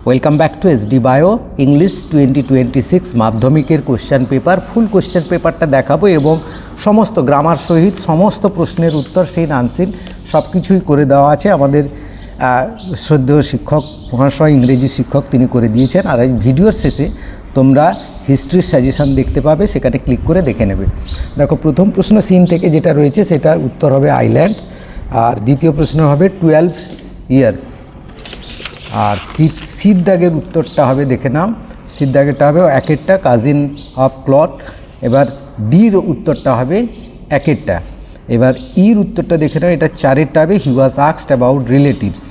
Welcome back to SD bio English 2026 মাধ্যমিকের question paper. ফুল question পেপারটা দেখাবো এবং সমস্ত গ্রামার সহিত সমস্ত প্রশ্নের উত্তর সেই আনসিন সব কিছুই করে দেওয়া আছে। আমাদের শ্রদ্ধেয় শিক্ষক মহাশয়, ইংরেজি শিক্ষক, তিনি করে দিয়েছেন। আর এই ভিডিওর শেষে তোমরা হিস্ট্রির সাজেশান দেখতে পাবে, সেখানে ক্লিক করে দেখে নেবে। দেখো, প্রথম প্রশ্ন সিন থেকে যেটা রয়েছে সেটার উত্তর হবে আইল্যান্ড, আর দ্বিতীয় প্রশ্ন হবে 12 ইয়ার্স, আর সিদ্দাগের উত্তরটা হবে, দেখে নাও, সিদ্দাগেরটা হবে একেরটা কাজিন অফ ক্লট। এবার ডির উত্তরটা হবে একেরটা। এবার ইর উত্তরটা দেখে নাও, এটা চারেরটা হবে হি ওয়াজ আস্কড অ্যাবাউট রিলেটিভস।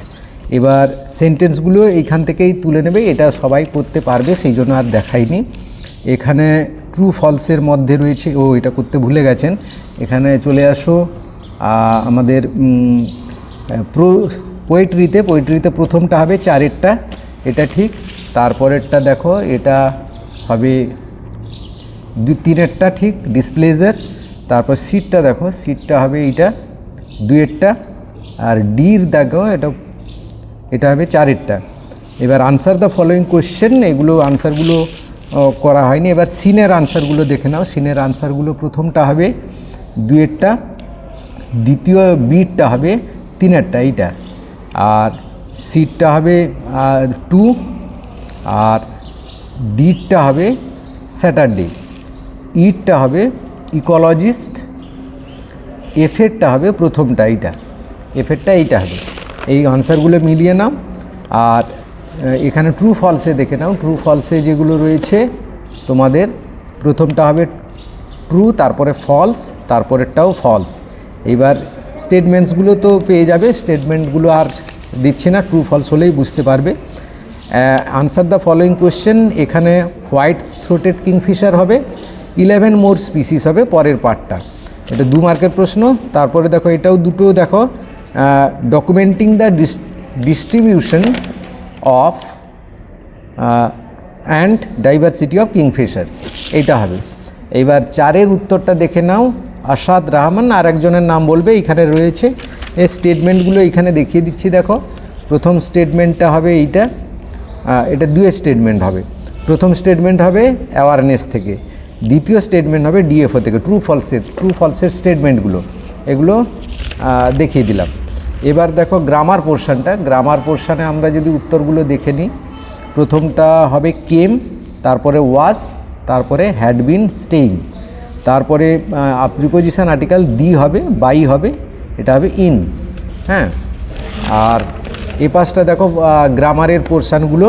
এবার সেন্টেন্সগুলো এইখান থেকেই তুলে নেবে, এটা সবাই করতে পারবে, সেই জন্য আর দেখাইনি। এখানে ট্রু ফলসের মধ্যে রয়েছে, এটা করতে ভুলে গেছেন। এখানে চলে আসো আমাদের পোয়েট্রিতে প্রথমটা হবে চারেরটা, এটা ঠিক। তারপরেরটা দেখো, এটা হবে তিনেরটা ঠিক, ডিসপ্লেজার। তারপর সিটটা দেখো, সিটটা হবে এইটা দুইয়েরটা, আর ডির দেখো এটা হবে চারেরটা। এবার আনসার দ্য ফলোয়িং কোয়েশ্চেন, এগুলো আনসারগুলো করা হয়নি। এবার সিনের আনসারগুলো দেখে নাও। সিনের আনসারগুলো প্রথমটা হবে দুইয়েরটা, দ্বিতীয় বিটটা হবে তিনেরটা এইটা, আর সিটটা হবে 2, আর ডিটটা হবে স্যাটারডে, ইটটা হবে ইকোলজিস্ট, এফেরটা হবে প্রথমটা এইটা, এফেরটা এইটা হবে। এই আনসারগুলো মিলিয়ে নাও। আর এখানে ট্রু ফলসে দেখে নাও। ট্রু ফলসে যেগুলো রয়েছে তোমাদের, প্রথমটা হবে ট্রু, তারপরে ফলস, তারপরেরটাও ফলস। এবার স্টেটমেন্টসগুলো তো পেয়ে যাবে, স্টেটমেন্টগুলো আর দিচ্ছি না, ট্রু ফলস হলেই বুঝতে পারবে। আনসার দ্য ফলোয়িং কোয়েশ্চেন, এখানে হোয়াইট থ্রোটেড কিংফিশার হবে, 11 মোর স্পিসিস হবে পরের পার্টটা। এটা 2 মার্কের প্রশ্ন। তারপরে দেখো, এটাও দুটো দেখো, documenting the distribution of and diversity of kingfisher, এইটা হবে। এইবার চারের উত্তরটা দেখে নাও, আসাদ রহমান, আর একজনের নাম বলবে, এইখানে রয়েছে। এই স্টেটমেন্টগুলো এইখানে দেখিয়ে দিচ্ছি। দেখো, প্রথম স্টেটমেন্টটা হবে এইটা, এটা 2 স্টেটমেন্ট হবে। প্রথম স্টেটমেন্ট হবে অ্যাওয়ারনেস থেকে, দ্বিতীয় স্টেটমেন্ট হবে ডিএফও থেকে। ট্রু ফলসের স্টেটমেন্টগুলো এগুলো দেখিয়ে দিলাম। এবার দেখো গ্রামার পোর্শনটা। গ্রামার পোর্শনে আমরা যদি উত্তরগুলো দেখে নিই, প্রথমটা হবে কেম, তারপরে ওয়াজ, তারপরে হ্যাড বিন স্টেইং, তারপরে প্রিপোজিশন আর্টিকেল দি হবে, বাই হবে, এটা হবে ইন। হ্যাঁ, আর এ পাশটা দেখো গ্রামারের পোর্শনগুলো,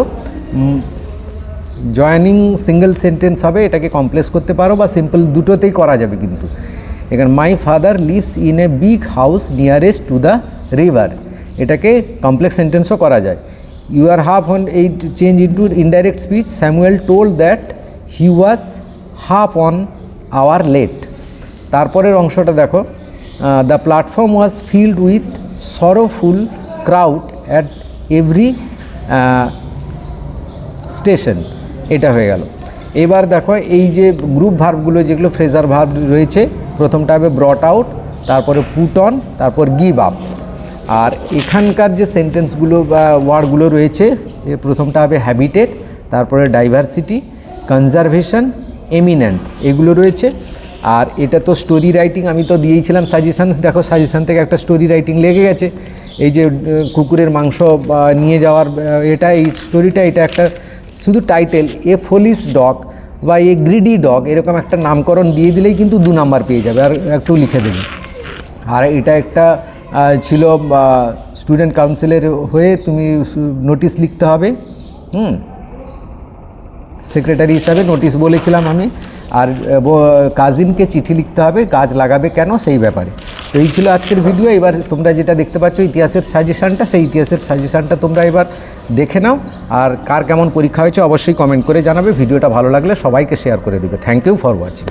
জয়েনিং সিঙ্গেল সেন্টেন্স হবে, এটাকে কমপ্লেক্স করতে পারো বা সিম্পল, দুটোতেই করা যাবে। কিন্তু এখানে my father lives in a big house nearest to the river, এটাকে কমপ্লেক্স সেন্টেন্সও করা যায়। ইউ আর হাফ অন এই change into indirect speech, Samuel told that he was half an hour late. তারপরের অংশটা দেখো, the platform was filled with sorrowful crowd at every station, এটা হয়ে গেল। এবার দেখো, এই যে গ্রুপ ভার্বগুলো যেগুলো ফ্রেজার ভার্ব রয়েছে, প্রথমটা হবে ব্রট আউট, তারপরে পুট অন, তারপর গিভ আপ। আর এখানকার যে সেন্টেন্সগুলো বা ওয়ার্ডগুলো রয়েছে, প্রথমটা হবে হ্যাবিটেড, তারপরে ডাইভার্সিটি, কনজারভেশন, এমিনেন্ট, এগুলো রয়েছে। আর এটা তো স্টোরি রাইটিং, আমি তো দিয়েছিলাম সাজেশান। দেখো, সাজেশান থেকে একটা স্টোরি রাইটিং লেগে গেছে। এই যে কুকুরের মাংস নিয়ে যাওয়ার এটা, এই স্টোরিটা, এটা একটা শুধু টাইটেল, এ ফলিস ডগ বা এ গ্রিডি ডগ, এরকম একটা নামকরণ দিয়ে দিলেই কিন্তু 2 নাম্বার পেয়ে যাবে, আর একটু লিখে দেবে। আর এটা একটা ছিল স্টুডেন্ট কাউন্সিলের হয়ে তুমি নোটিশ লিখতে হবে, সেক্রেটারি হিসাবে নোটিশ বলেছিলাম আমি। আর কাজিনকে চিঠি লিখতে হবে, গাছ লাগাবে কেন, সেই ব্যাপারে। তো এই ছিল আজকের ভিডিও। এবার তোমরা যেটা দেখতে পাচ্ছ ইতিহাসের সাজেশানটা, সেই ইতিহাসের সাজেশানটা তোমরা এবার দেখে নাও। আর কার কেমন পরীক্ষা হয়েছে অবশ্যই কমেন্ট করে জানাবে। ভিডিওটা ভালো লাগলে সবাইকে শেয়ার করে দেবে। Thank you for watching.